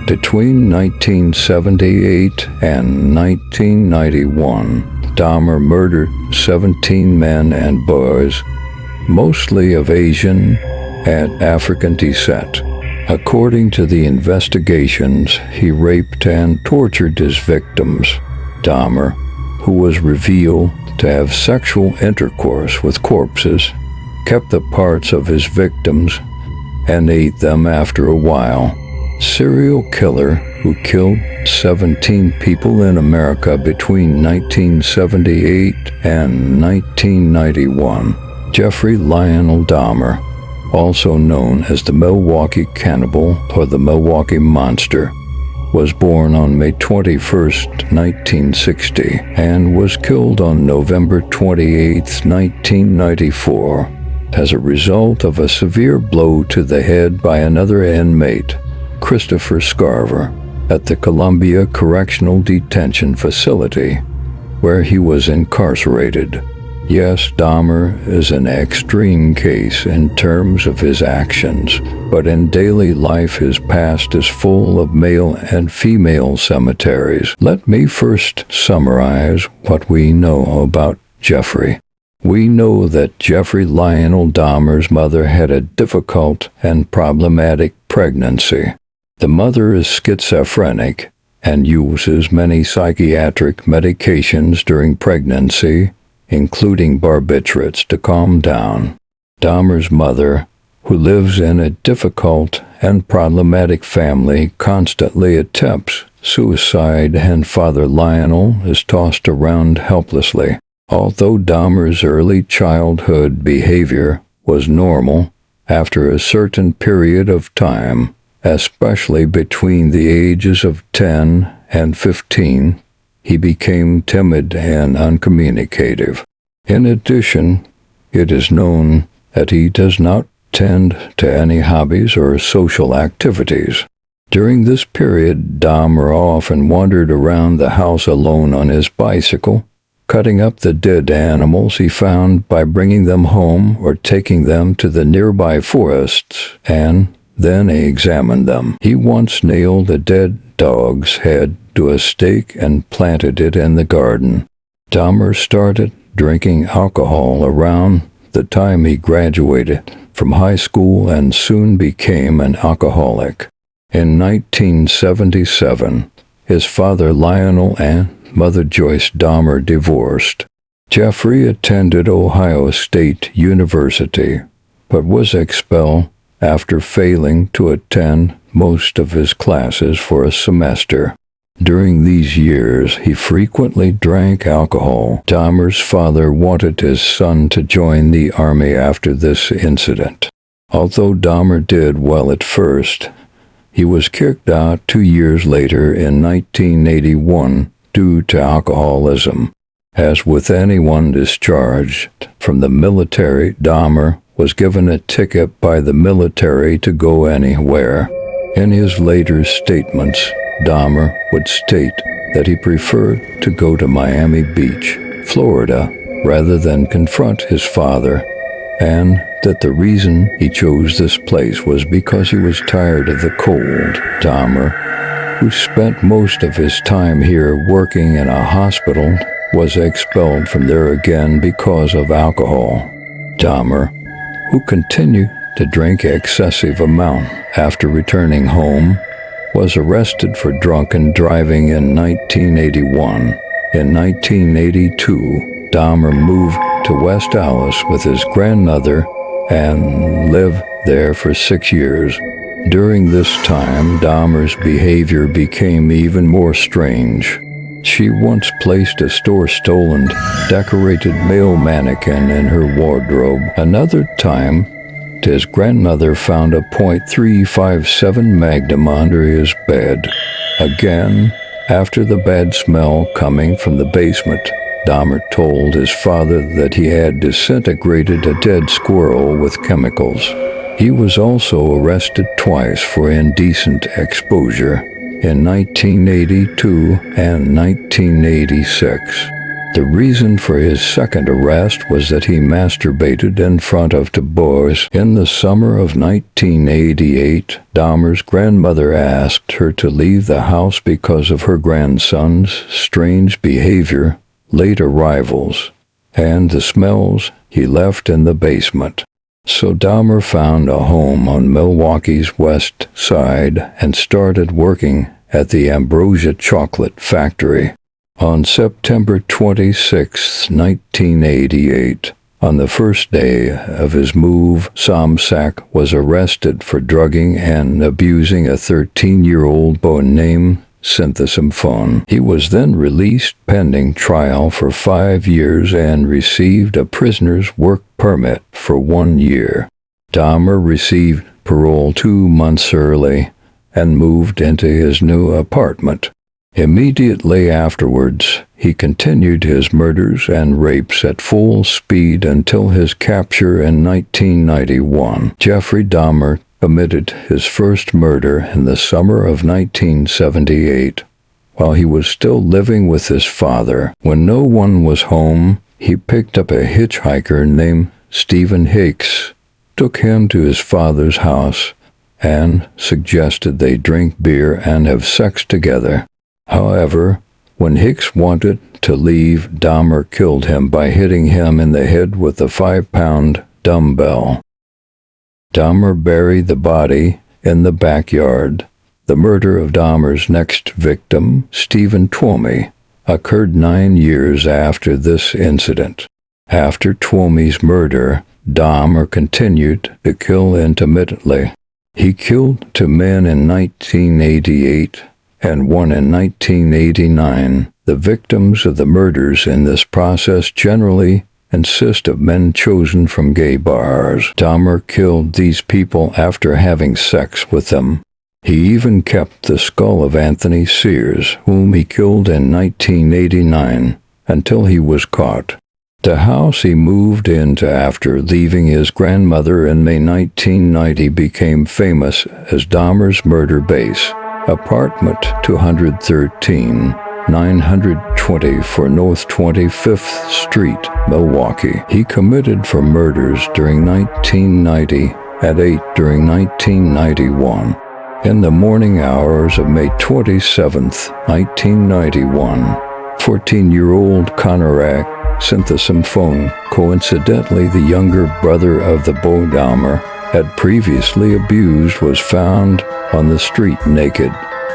Between 1978 and 1991, Dahmer murdered 17 men and boys, mostly of Asian and African descent. According to the investigations, he raped and tortured his victims. Dahmer, who was revealed to have sexual intercourse with corpses, kept the parts of his victims and ate them after a while. Serial killer who killed 17 people in America between 1978 and 1991. Jeffrey Lionel Dahmer, also known as the Milwaukee Cannibal or the Milwaukee Monster, was born on May 21, 1960, and was killed on November 28, 1994, as a result of a severe blow to the head by another inmate, Christopher Scarver, at the Columbia Correctional Detention Facility, where he was incarcerated. Yes, Dahmer is an extreme case in terms of his actions, but in daily life his past is full of male and female cemeteries. Let me first summarize what we know about Jeffrey. We know that Jeffrey Lionel Dahmer's mother had a difficult and problematic pregnancy. The mother is schizophrenic and uses many psychiatric medications during pregnancy, including barbiturates, to calm down. Dahmer's mother, who lives in a difficult and problematic family, constantly attempts suicide, and Father Lionel is tossed around helplessly. Although Dahmer's early childhood behavior was normal, after a certain period of time, especially between the ages of 10 and 15, he became timid and uncommunicative. In addition, it is known that he does not tend to any hobbies or social activities. During this period, Dahmer often wandered around the house alone on his bicycle, cutting up the dead animals he found by bringing them home or taking them to the nearby forests and then examined them. He once nailed a dead dog's head to a stake and planted it in the garden. Dahmer started drinking alcohol around the time he graduated from high school and soon became an alcoholic. In 1977, his father Lionel and Mother Joyce Dahmer divorced. Jeffrey attended Ohio State University, but was expelled after failing to attend most of his classes for a semester. During these years, he frequently drank alcohol. Dahmer's father wanted his son to join the army after this incident. Although Dahmer did well at first, he was kicked out 2 years later in 1981 due to alcoholism. As with anyone discharged from the military, Dahmer was given a ticket by the military to go anywhere. In his later statements, Dahmer would state that he preferred to go to Miami Beach, Florida, rather than confront his father, and that the reason he chose this place was because he was tired of the cold. Dahmer, who spent most of his time here working in a hospital, was expelled from there again because of alcohol. Dahmer, who continued to drink excessive amount after returning home, was arrested for drunken driving in 1981. In 1982, Dahmer moved to West Allis with his grandmother and lived there for 6 years. During this time, Dahmer's behavior became even more strange. She once placed a store-stolen, decorated male mannequin in her wardrobe. Another time, his grandmother found a .357 Magnum under his bed. Again, after the bad smell coming from the basement, Dahmer told his father that he had disintegrated a dead squirrel with chemicals. He was also arrested twice for indecent exposure in 1982 and 1986. The reason for his second arrest was that he masturbated in front of two boys. In the summer of 1988, Dahmer's grandmother asked her to leave the house because of her grandson's strange behavior, late arrivals, and the smells he left in the basement. So Dahmer found a home on Milwaukee's west side and started working at the Ambrosia Chocolate Factory. On September 26, 1988, on the first day of his move, Somsak was arrested for drugging and abusing a 13-year-old boy named Synthesimphone. He was then released pending trial for 5 years and received a prisoner's work permit for 1 year. Dahmer received parole 2 months early and moved into his new apartment. Immediately afterwards, he continued his murders and rapes at full speed until his capture in 1991. Jeffrey Dahmer committed his first murder in the summer of 1978, while he was still living with his father. When no one was home, he picked up a hitchhiker named Stephen Hicks, took him to his father's house, and suggested they drink beer and have sex together. However, when Hicks wanted to leave, Dahmer killed him by hitting him in the head with a 5-pound dumbbell. Dahmer buried the body in the backyard. The murder of Dahmer's next victim, Stephen Twomey, occurred 9 years after this incident. After Twomey's murder, Dahmer continued to kill intermittently. He killed 2 men in 1988 and 1 in 1989. The victims of the murders in this process generally consist of men chosen from gay bars. Dahmer killed these people after having sex with them. He even kept the skull of Anthony Sears, whom he killed in 1989, until he was caught. The house he moved into after leaving his grandmother in May 1990 became famous as Dahmer's murder base. Apartment 213, 924 North 25th Street, Milwaukee. He committed 4 murders during 1990 and 8 during 1991. In the morning hours of May 27, 1991, 14-year-old Conrad Synthesimphone, coincidentally the younger brother of the boy Dahmer had previously abused, was found on the street naked,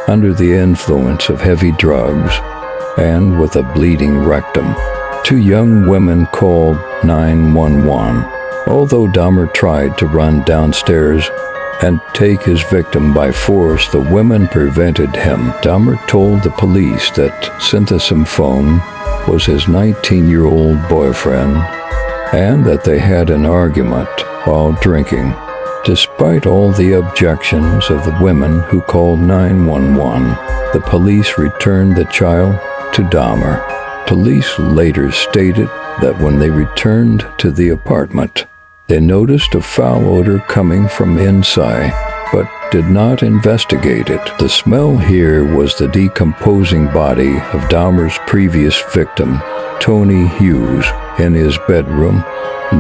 under the influence of heavy drugs, and with a bleeding rectum. 2 young women called 911. Although Dahmer tried to run downstairs and take his victim by force, the women prevented him. Dahmer told the police that Synthesimphone was his 19-year-old boyfriend and that they had an argument while drinking. Despite all the objections of the women who called 911, the police returned the child to Dahmer. Police later stated that when they returned to the apartment, they noticed a foul odor coming from inside, but did not investigate it. The smell here was the decomposing body of Dahmer's previous victim, Tony Hughes, in his bedroom.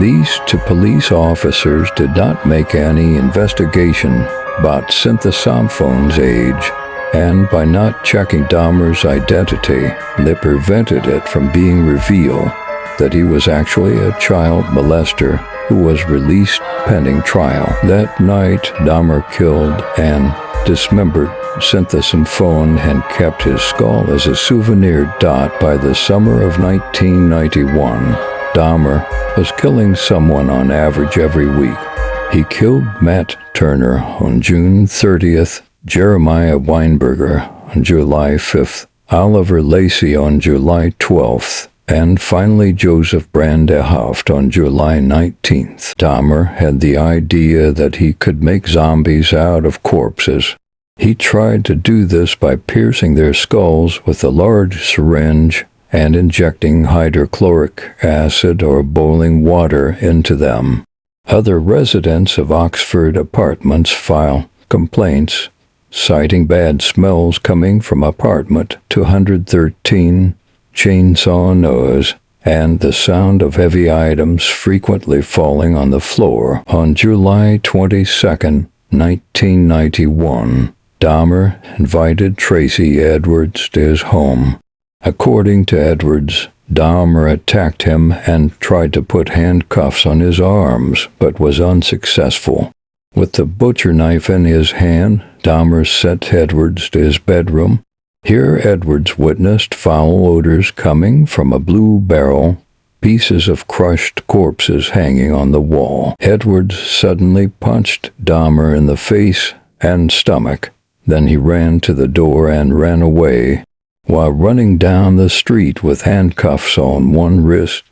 These 2 police officers did not make any investigation about Synthesimphone's age, and by not checking Dahmer's identity, they prevented it from being revealed that he was actually a child molester who was released pending trial. That night, Dahmer killed and dismembered Synthesimphone and kept his skull as a souvenir. By the summer of 1991, Dahmer was killing someone on average every week. He killed Matt Turner on June 30th, Jeremiah Weinberger on July 5th, Oliver Lacey on July 12th, and finally Joseph Brandehoft on July 19th. Dahmer had the idea that he could make zombies out of corpses. He tried to do this by piercing their skulls with a large syringe and injecting hydrochloric acid or boiling water into them. Other residents of Oxford apartments filed complaints, citing bad smells coming from apartment 213, chainsaw noise, and the sound of heavy items frequently falling on the floor. On July 22, 1991, Dahmer invited Tracy Edwards to his home. According to Edwards, Dahmer attacked him and tried to put handcuffs on his arms, but was unsuccessful. With the butcher knife in his hand, Dahmer sent Edwards to his bedroom. Here Edwards witnessed foul odors coming from a blue barrel, pieces of crushed corpses hanging on the wall. Edwards suddenly punched Dahmer in the face and stomach. Then he ran to the door and ran away. While running down the street with handcuffs on one wrist,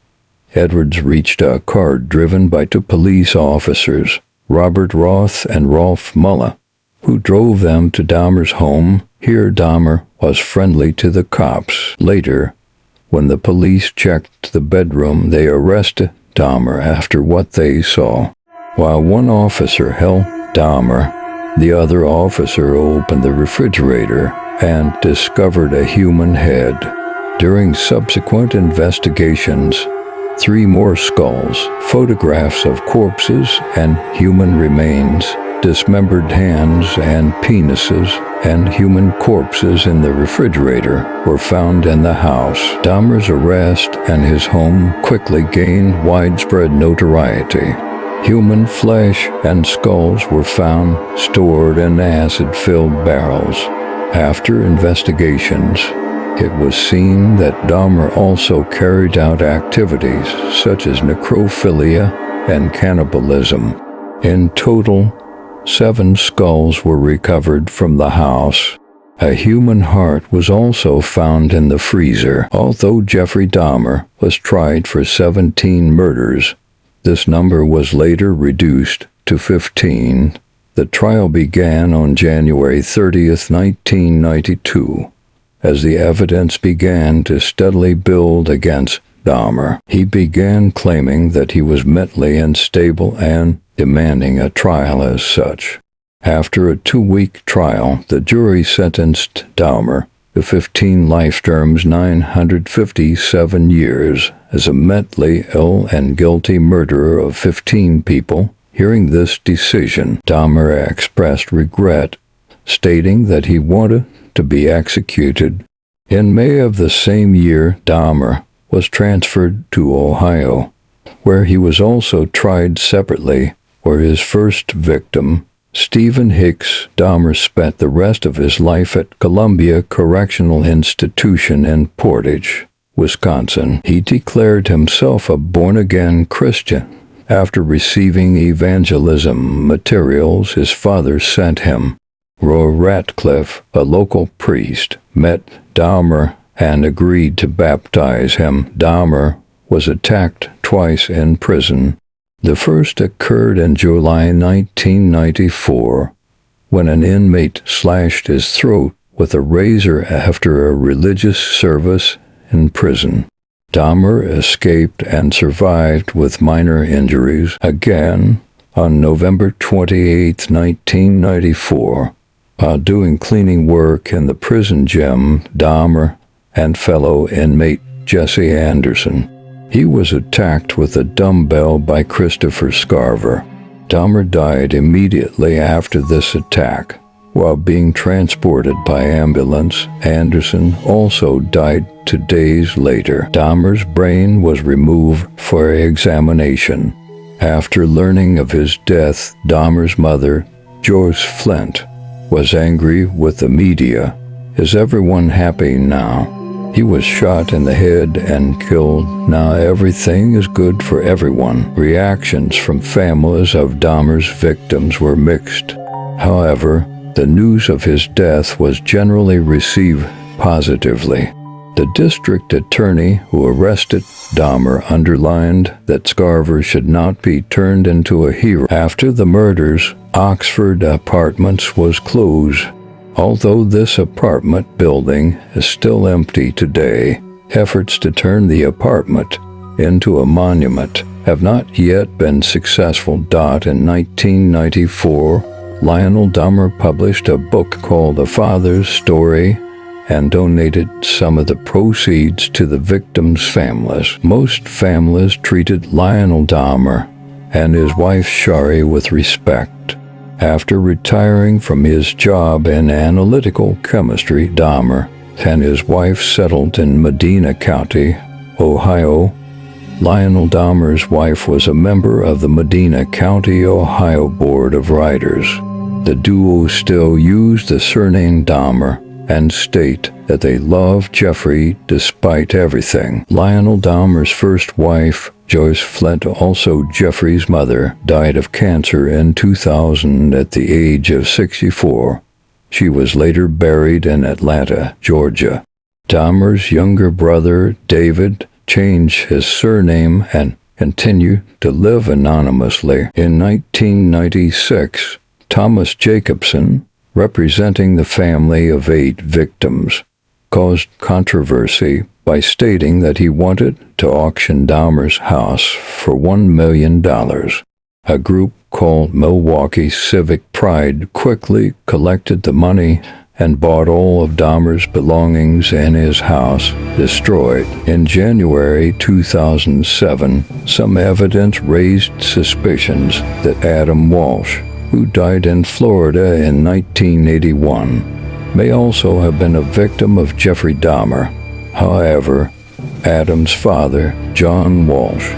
Edwards reached a car driven by two police officers, Robert Roth and Rolf Muller, who drove them to Dahmer's home. Here Dahmer was friendly to the cops. Later, when the police checked the bedroom, they arrested Dahmer after what they saw. While one officer held Dahmer, the other officer opened the refrigerator and discovered a human head. During subsequent investigations, 3 more skulls, photographs of corpses and human remains, dismembered hands and penises, and human corpses in the refrigerator were found in the house. Dahmer's arrest and his home quickly gained widespread notoriety. Human flesh and skulls were found stored in acid-filled barrels. After investigations, it was seen that Dahmer also carried out activities such as necrophilia and cannibalism. In total, 7 skulls were recovered from the house. A human heart was also found in the freezer. Although Jeffrey Dahmer was tried for 17 murders, this number was later reduced to 15. The trial began on January 30, 1992. As the evidence began to steadily build against Dahmer, he began claiming that he was mentally unstable and demanding a trial as such. After a 2-week trial, the jury sentenced Dahmer to 15 life terms, 957 years, as a mentally ill and guilty murderer of 15 people. Hearing this decision, Dahmer expressed regret, stating that he wanted to be executed. In May of the same year, Dahmer was transferred to Ohio, where he was also tried separately for his first victim, Stephen Hicks. Dahmer spent the rest of his life at Columbia Correctional Institution in Portage, Wisconsin. He declared himself a born-again Christian after receiving evangelism materials his father sent him. Roy Ratcliffe, a local priest, met Dahmer and agreed to baptize him. Dahmer was attacked twice in prison. The first occurred in July 1994, when an inmate slashed his throat with a razor after a religious service in prison. Dahmer escaped and survived with minor injuries. Again, on November 28, 1994, while doing cleaning work in the prison gym, Dahmer and fellow inmate Jesse Anderson. He was attacked with a dumbbell by Christopher Scarver. Dahmer died immediately after this attack. While being transported by ambulance, Anderson also died 2 days later. Dahmer's brain was removed for examination. After learning of his death, Dahmer's mother, Joyce Flint, was angry with the media. Is everyone happy now? He was shot in the head and killed. Now everything is good for everyone. Reactions from families of Dahmer's victims were mixed. However, the news of his death was generally received positively. The district attorney who arrested Dahmer underlined that Scarver should not be turned into a hero. After the murders, Oxford Apartments was closed. Although this apartment building is still empty today, efforts to turn the apartment into a monument have not yet been successful. In 1994, Lionel Dahmer published a book called A Father's Story and donated some of the proceeds to the victims' families. Most families treated Lionel Dahmer and his wife Shari with respect. After retiring from his job in analytical chemistry, Dahmer and his wife settled in Medina County, Ohio. Lionel Dahmer's wife was a member of the Medina County, Ohio Board of Writers. The duo still use the surname Dahmer and state that they love Jeffrey despite everything. Lionel Dahmer's first wife, Joyce Flint, also Jeffrey's mother, died of cancer in 2000 at the age of 64. She was later buried in Atlanta, Georgia. Dahmer's younger brother, David, changed his surname and continued to live anonymously. In 1996, Thomas Jacobson, representing the family of 8 victims, caused controversy by stating that he wanted to auction Dahmer's house for $1 million. A group called Milwaukee Civic Pride quickly collected the money and bought all of Dahmer's belongings in his house destroyed. In January 2007, some evidence raised suspicions that Adam Walsh, who died in Florida in 1981, may also have been a victim of Jeffrey Dahmer. However, Adam's father, John Walsh,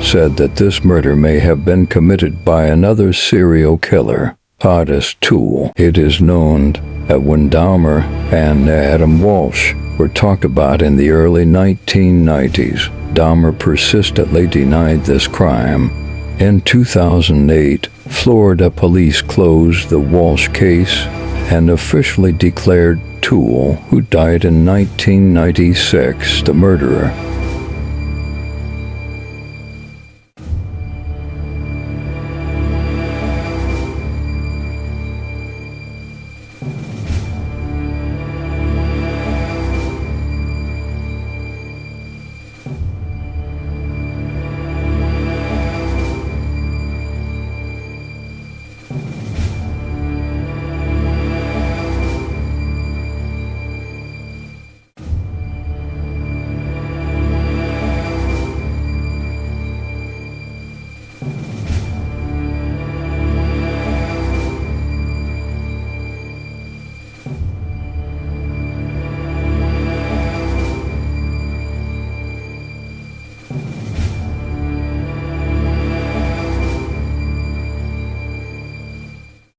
said that this murder may have been committed by another serial killer, Otis Toole. It is known that when Dahmer and Adam Walsh were talked about in the early 1990s, Dahmer persistently denied this crime. In 2008, Florida police closed the Walsh case and officially declared Toole, who died in 1996, the murderer.